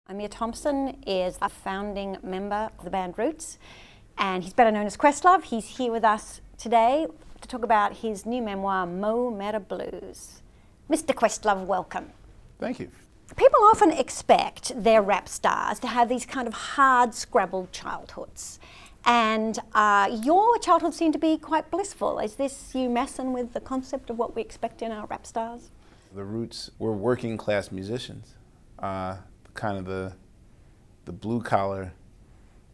Ahmir Thompson is a founding member of the band Roots, and he's better known as Questlove. He's here with us today to talk about his new memoir, Mo Meta Blues. Mr. Questlove, welcome. Thank you. People often expect their rap stars to have these kind of hard, scrabbled childhoods. And your childhood seemed to be quite blissful. Is this you messing with the concept of what we expect in our rap stars? The Roots were working class musicians, kind of the blue collar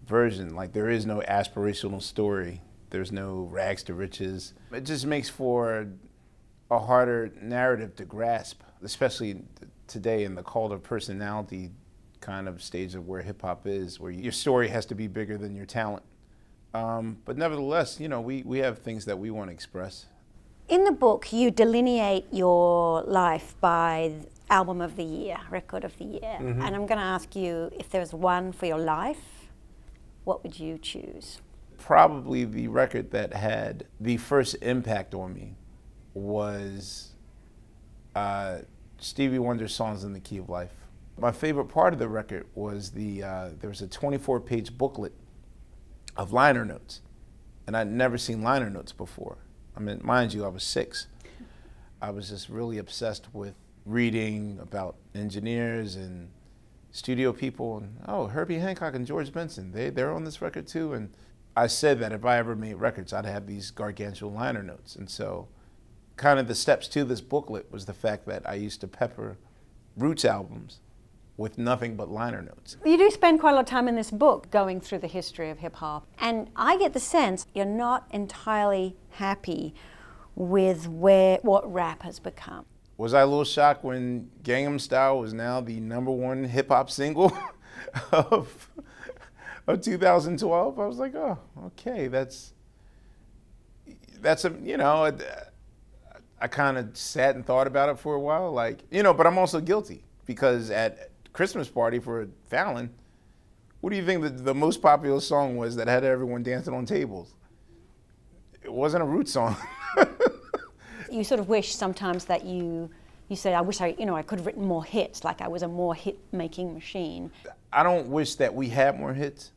version. Like, there is no aspirational story. There's no rags to riches. It just makes for a harder narrative to grasp, especially today in the cult of personality kind of stage of where hip hop is, where your story has to be bigger than your talent. But nevertheless, you know, we have things that we want to express. In the book, you delineate your life by album of the year, record of the year. Mm-hmm. And I'm going to ask you, if there's one for your life, what would you choose? Probably the record that had the first impact on me was Stevie Wonder's Songs in the Key of Life. My favorite part of the record was there was a 24-page booklet of liner notes, and I'd never seen liner notes before. I mean, mind you, I was 6. I was just really obsessed with reading about engineers and studio people, and oh, Herbie Hancock and George Benson, they're on this record too. And I said that if I ever made records, I'd have these gargantuan liner notes. And so kind of the steps to this booklet was the fact that I used to pepper Roots albums with nothing but liner notes. You do spend quite a lot of time in this book going through the history of hip hop, and I get the sense you're not entirely happy with what rap has become. Was I a little shocked when Gangnam Style was now the #1 hip hop single of 2012? I was like, oh, okay, that's a, you know, I kind of sat and thought about it for a while, like, you know, but I'm also guilty because at Christmas party for Fallon, what do you think the most popular song was that had everyone dancing on tables? It wasn't a Roots song. You sort of wish sometimes that you say, I wish I could have written more hits, like I was a more hit-making machine. I don't wish that we had more hits.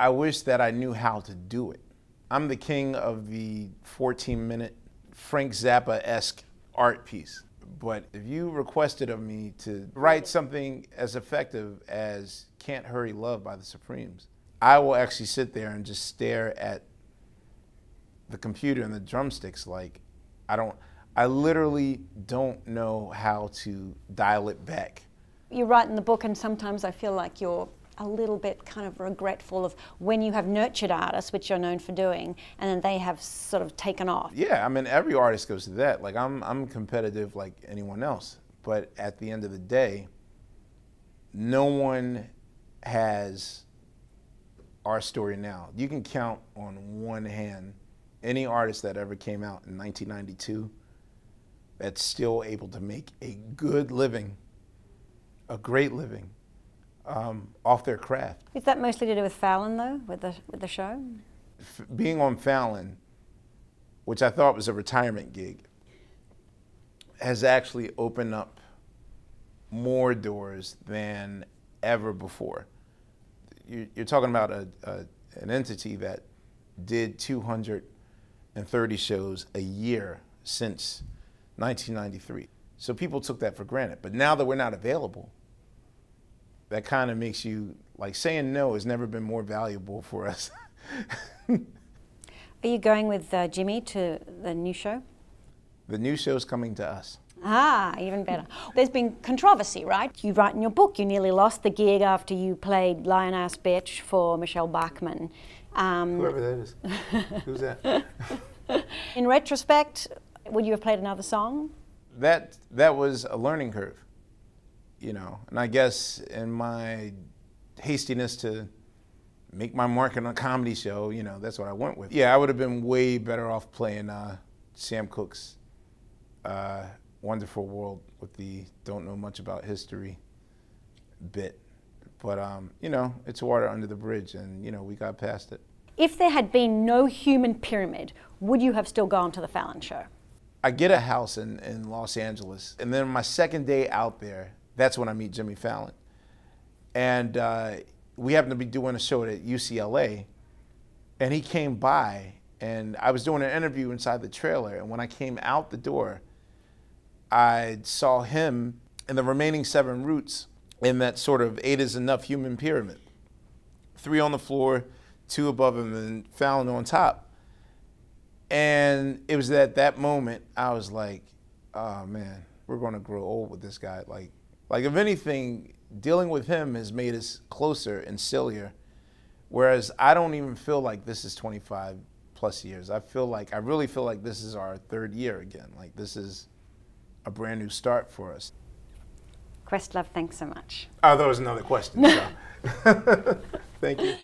I wish that I knew how to do it. I'm the king of the 14-minute Frank Zappa-esque art piece. But if you requested of me to write something as effective as Can't Hurry Love by the Supremes, I will actually sit there and just stare at the computer and the drumsticks like I literally don't know how to dial it back. You write in the book, and sometimes I feel like you're a little bit kind of regretful of when you have nurtured artists, which you're known for doing, and then they have sort of taken off. Yeah, I mean, every artist goes through that. Like, I'm competitive like anyone else, but at the end of the day, no one has our story now. You can count on one hand any artist that ever came out in 1992 that's still able to make a good living, a great living, off their craft. Is that mostly to do with Fallon, though, with the show? Being on Fallon, which I thought was a retirement gig, has actually opened up more doors than ever before. You're talking about an entity that did 230 shows a year since 1993. So people took that for granted. But now that we're not available, that kind of makes you, like, saying no has never been more valuable for us. Are you going with Jimmy to the new show? The new show's coming to us. Ah, even better. There's been controversy, right? You write in your book you nearly lost the gig after you played Lion Ass Bitch for Michelle Bachmann. Whoever that is. Who's that? In retrospect, would you have played another song? That was a learning curve, you know. And I guess in my hastiness to make my mark on a comedy show, you know, that's what I went with. Yeah, I would have been way better off playing Sam Cooke's Wonderful World with the don't know much about history bit. But, you know, it's water under the bridge, and, you know, we got past it. If there had been no human pyramid, would you have still gone to the Fallon show? I get a house in Los Angeles, and then my second day out there, that's when I meet Jimmy Fallon. And we happened to be doing a show at UCLA, and he came by, and I was doing an interview inside the trailer, and when I came out the door, I saw him and the remaining 7 roots in that sort of 8 is enough human pyramid. 3 on the floor, 2 above him, and Fallon on top. And it was at that moment I was like, oh man, we're gonna grow old with this guy. Like if anything, dealing with him has made us closer and sillier. Whereas I don't even feel like this is 25 plus years. I really feel like this is our 3rd year again. Like this is a brand new start for us. Questlove, thanks so much. Oh, there was another question. So. Thank you.